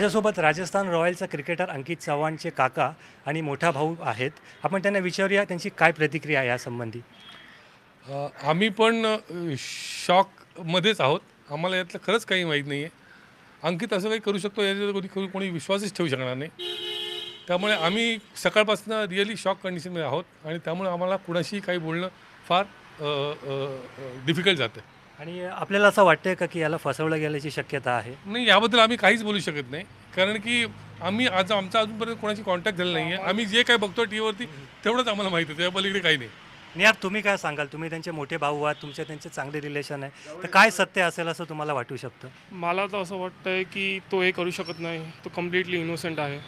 माझ्यासोबत राजस्थान रॉयल्सचा क्रिकेटर अंकित चव्हाणचे काका आणि मोठा भाऊ आहेत. आपण त्यांना विचारूया त्यांची काय प्रतिक्रिया आहे यासंबंधी. आम्ही पण शॉकमध्येच आहोत. आम्हाला यातलं खरंच काही माहीत नाही आहे. अंकित असं काही करू शकतो याच्यावर कोणी विश्वासच ठेवू शकणार नाही. त्यामुळे आम्ही सकाळपासून रिअली शॉक कंडिशनमध्ये आहोत आणि त्यामुळे आम्हाला कुणाशी काही बोलणं फार डिफिकल्ट जातं. आणि आपल्याला असं वाटतंय का की याला फसवलं गेल्याची शक्यता आहे? नाही, याबद्दल आम्ही काहीच बोलू शकत नाही. कारण की आमचा अजूनपर्यंत कोणाशी कॉन्टॅक्ट झाला नाही आहे. आम्ही जे काही बघतो टीव्हीवरती तेवढंच आम्हाला माहिती आहे. त्या पलीकडे काही नाही. निहार, तुम्ही काय सांगाल? तुम्ही त्यांचे मोठे भाऊ आहात, त्यांचे चांगले रिलेशन आहे, तर काय सत्य असेल असं तुम्हाला वाटू शकतं? मला तर असं वाटतंय की तो हे करू शकत नाही. तो कम्प्लिटली इनोसेंट आहे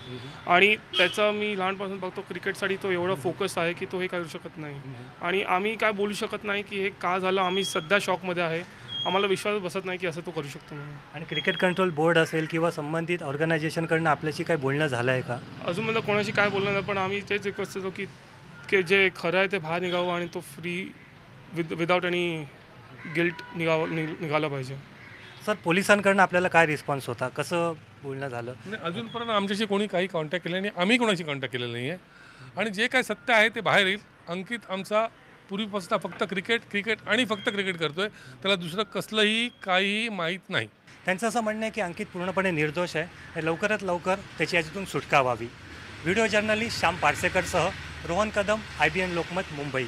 आणि त्याचा मी लहानपासून बघतो क्रिकेटसाठी तो एवढा फोकस आहे की तो हे करू शकत नाही. आणि आम्ही काय बोलू शकत नाही की हे का झालं. आम्ही सध्या शॉकमध्ये आहे. आम्हाला विश्वास बसत नाही की असं तो करू शकतो म्हणून. आणि क्रिकेट कंट्रोल बोर्ड असेल किंवा संबंधित ऑर्गनायझेशनकडनं आपल्याशी काही बोलणं झालं आहे का? अजून मला कोणाशी काय बोललं नाही, पण आम्ही तेच रिक्वेस्ट करतो की की जे खरं आहे ते बाहेर निघावं आणि तो फ्री विदाउट एनी गिल्ट निघाला पाहिजे. सर, पोलिसांकडनं आपल्याला काय रिस्पॉन्स होता? कसं बोलणं झालं? नाही, अजूनपर्यंत आमच्याशी कोणी काही कॉन्टॅक्ट केलं नाही. आम्ही कोणाशी कॉन्टॅक्ट केलेलं नाही आहे. आणि जे काय सत्य आहे ते बाहेर येईल. अंकित आमचा पूर्वीपासून फक्त क्रिकेट आणि फक्त क्रिकेट करतोय. त्याला दुसरं कसलंही काहीही माहीत नाही. त्यांचं असं म्हणणं आहे की अंकित पूर्णपणे निर्दोष आहे. लवकरात लवकर त्याची याच्यातून सुटका व्हावी. व्हिडिओ जर्नलिस्ट श्याम पारसेकरसह रोहन कदम, IBN लोकमत, मुंबई.